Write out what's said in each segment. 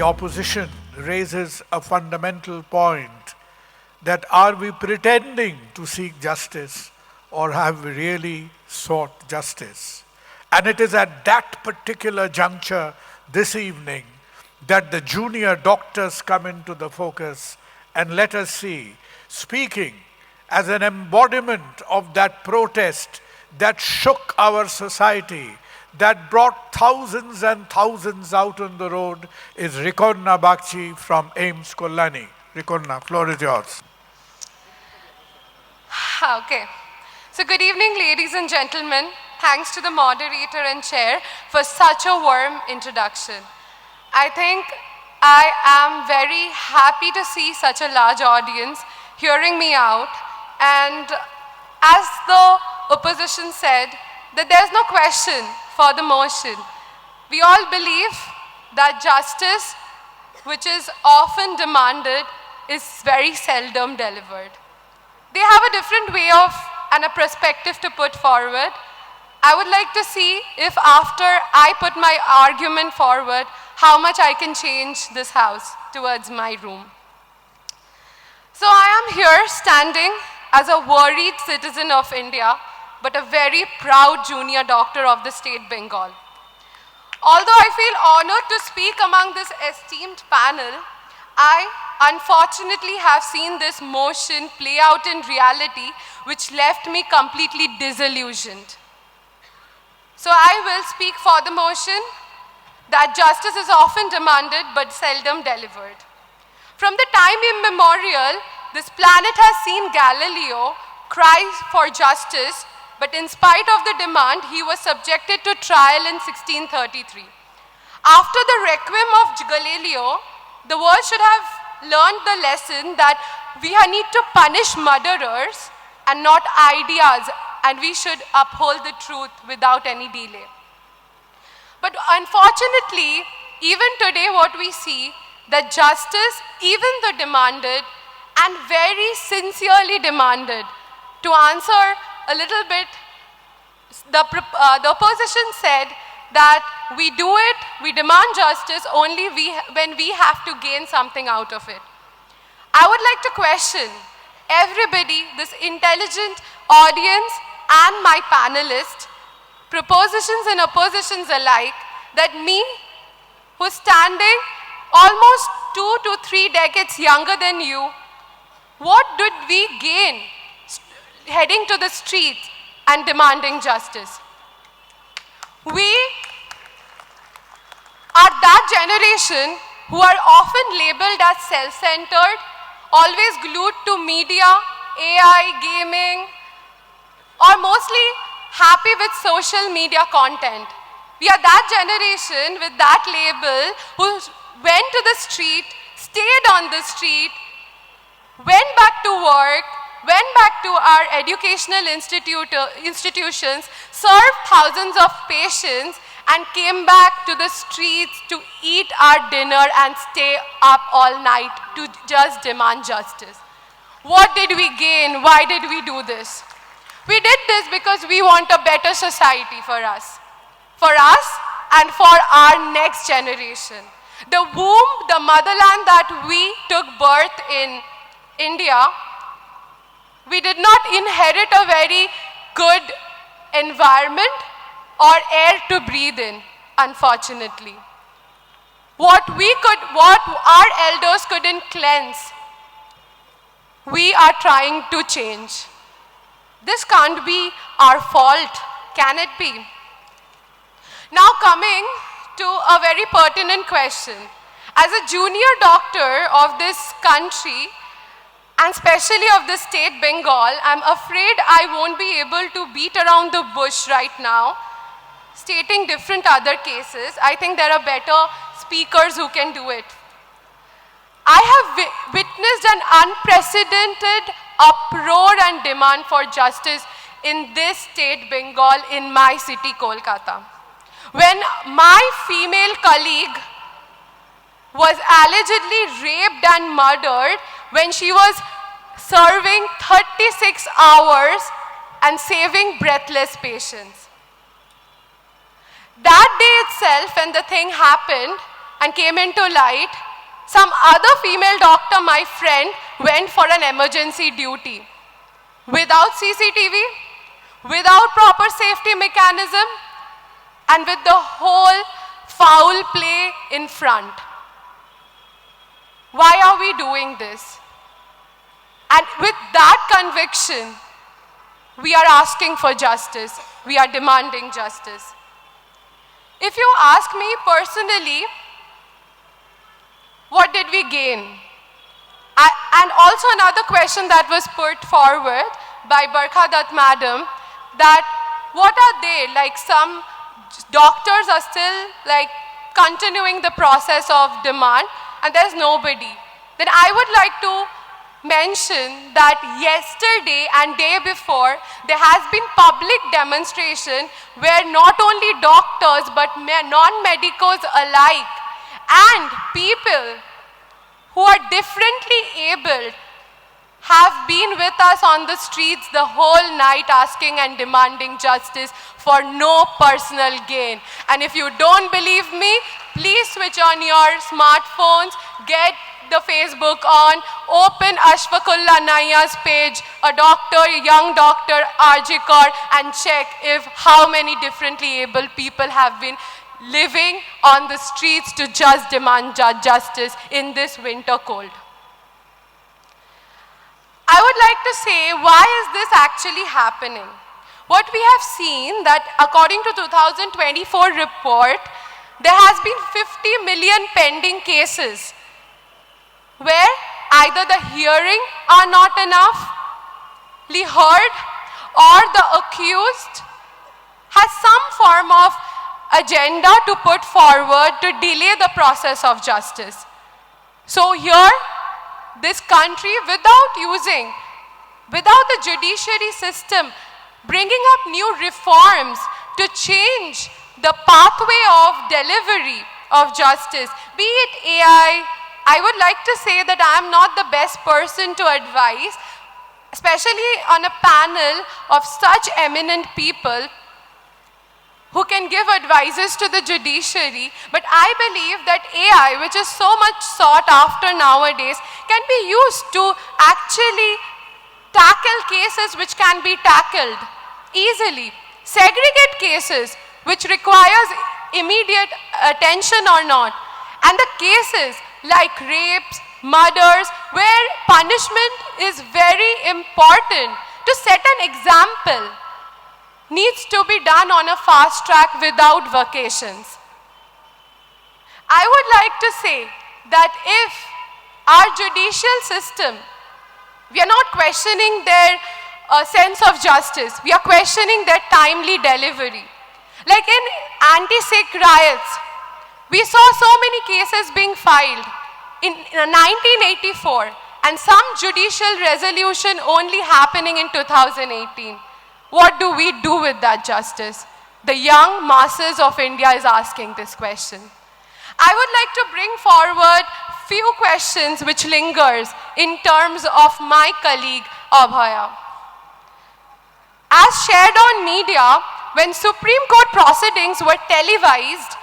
the opposition raises a fundamental point, that are we pretending to seek justice or have we really sought justice? And it is at that particular juncture this evening that the junior doctors come into the focus, and let us see, speaking as an embodiment of that protest that shook our society, that brought thousands and thousands out on the road, is Rikonda Bagchi from AIIMS Kolani. Rikonda, floor is yours. Okay. So good evening, ladies and gentlemen. Thanks to the moderator and chair for such a warm introduction. I think I am very happy to see such a large audience hearing me out. And as the opposition said, that there's no question for the motion. We all believe that justice, which is often demanded, is very seldom delivered. They have a different way of and a perspective to put forward. I would like to see if after I put my argument forward, how much I can change this house towards my room. So I am here standing as a worried citizen of India, but a very proud junior doctor of the state Bengal. Although I feel honored to speak among this esteemed panel, I unfortunately have seen this motion play out in reality, which left me completely disillusioned. So I will speak for the motion that justice is often demanded but seldom delivered. From the time immemorial, this planet has seen Galileo cry for justice, but in spite of the demand, he was subjected to trial in 1633. After the requiem of Galileo, the world should have learned the lesson that we need to punish murderers and not ideas, and we should uphold the truth without any delay. But unfortunately, even today what we see, that justice, even the demanded and very sincerely demanded, to answer a little bit, the opposition said that we do it, we demand justice only when we have to gain something out of it. I would like to question everybody, this intelligent audience and my panelists, propositions and oppositions alike, that me, who's standing almost 2 to 3 decades younger than you, what did we gain heading to the streets and demanding justice? We are that generation who are often labeled as self-centered, always glued to media, AI, gaming, or mostly happy with social media content. We are that generation with that label who went to the street, stayed on the street, went back to work, went back to our educational institutions, served thousands of patients, and came back to the streets to eat our dinner and stay up all night to just demand justice. What did we gain? Why did we do this? We did this because we want a better society for us and for our next generation. The womb, the motherland that we took birth in India, we did not inherit a very good environment or air to breathe in, unfortunately. What our elders couldn't cleanse, we are trying to change. This can't be our fault, can it be? Now coming to a very pertinent question. As a junior doctor of this country, and especially of the state Bengal, I'm afraid I won't be able to beat around the bush right now, stating different other cases. I think there are better speakers who can do it. I have witnessed an unprecedented uproar and demand for justice in this state Bengal, in my city Kolkata. When my female colleague was allegedly raped and murdered when she was serving 36 hours and saving breathless patients. That day itself, when the thing happened, and came into light, some other female doctor, my friend, went for an emergency duty. Without CCTV, without proper safety mechanism, and with the whole foul play in front. Why are we doing this? And with that conviction, we are asking for justice. We are demanding justice. If you ask me personally, what did we gain? And also another question that was put forward by Barkha Dutt madam, that what are they, like some doctors are still like continuing the process of demand and there's nobody. Then I would like to mention that yesterday and day before there has been public demonstration where not only doctors but non-medicos alike and people who are differently abled have been with us on the streets the whole night asking and demanding justice for no personal gain. And if you don't believe me, please switch on your smartphones, get the Facebook on, open Ashfaqulla Naiya's page, a doctor, a young doctor, RG Kaur, and check if how many differently able people have been living on the streets to just demand justice in this winter cold. I would like to say, why is this actually happening? What we have seen that according to 2024 report, there has been 50 million pending cases where either the hearing are not enoughly heard or the accused has some form of agenda to put forward to delay the process of justice. So here, this country without the judiciary system, bringing up new reforms to change the pathway of delivery of justice, be it AI, I would like to say that I am not the best person to advise, especially on a panel of such eminent people who can give advices to the judiciary, but I believe that AI, which is so much sought after nowadays, can be used to actually tackle cases which can be tackled easily, segregate cases which requires immediate attention or not, and the cases like rapes, murders, where punishment is very important to set an example, needs to be done on a fast track without vacations. I would like to say that if our judicial system, we are not questioning their sense of justice, we are questioning their timely delivery. Like in anti-Sikh riots, we saw so many cases being filed in 1984 and some judicial resolution only happening in 2018. What do we do with that justice? The young masses of India is asking this question. I would like to bring forward few questions which lingers in terms of my colleague Abhaya. As shared on media, when Supreme Court proceedings were televised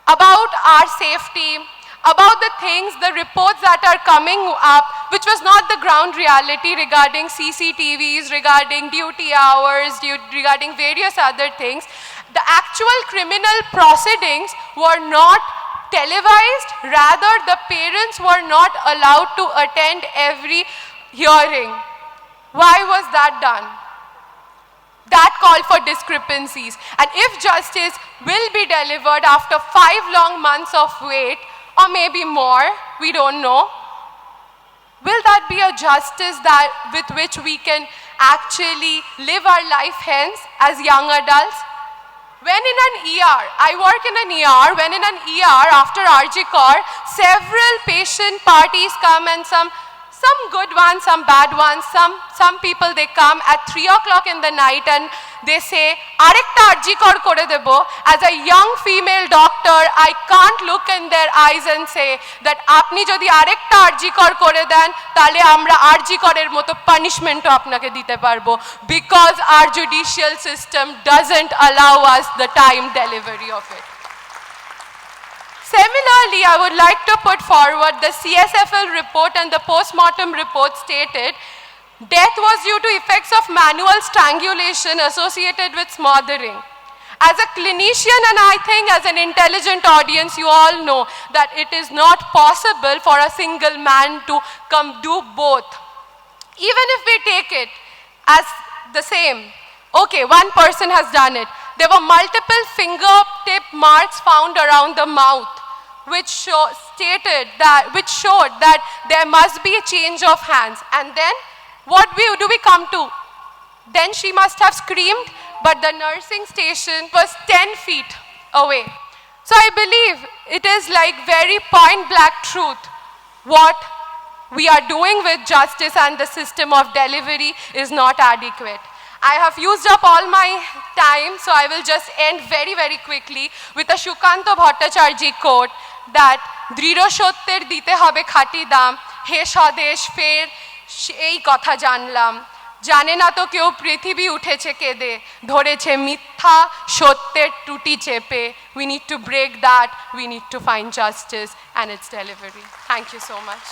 about our safety, about the things, the reports that are coming up, which was not the ground reality regarding CCTVs, regarding duty hours, regarding various other things. The actual criminal proceedings were not televised, rather the parents were not allowed to attend every hearing. Why was that done? That called for discrepancies. And if justice will be delivered after 5 long months of wait, or maybe more, we don't know, will that be a justice that with which we can actually live our life hence as young adults? When in an ER, I work in an ER, when in an ER after RG Kaur, several patient parties come and some good ones, some bad ones, some people they come at 3 o'clock in the night and they say, Arekta RG Kaur kore debo. As a young female doctor, I can't look in their eyes and say that apni jodi arekta RG Kaur kore den, tale amra RG Kaurer moto punishment apnake dite parbo, because our judicial system doesn't allow us the time delivery of it. Similarly, I would like to put forward the CSFL report and the post-mortem report stated death was due to effects of manual strangulation associated with smothering. As a clinician, and I think as an intelligent audience, you all know that it is not possible for a single man to do both. Even if we take it as the same, okay, one person has done it. There were multiple fingertip marks found around the mouth, which showed that there must be a change of hands. And then, what do we come to? Then she must have screamed, but the nursing station was 10 feet away. So I believe it is like very point blank truth. What we are doing with justice and the system of delivery is not adequate. I have used up all my time, so I will just end very, very quickly with a Shukanto Bhattacharya quote that Dridho Sotyer dite hobe khati dam, he স্বদেশ ফের এই কথা জানলাম, জানে না তো কেউ পৃথিবী উঠেছে কেঁদে, ধরেছে মিথ্যা সত্যের টুটি চেপে. We need to break that, we need to find justice and its delivery. Thank you so much.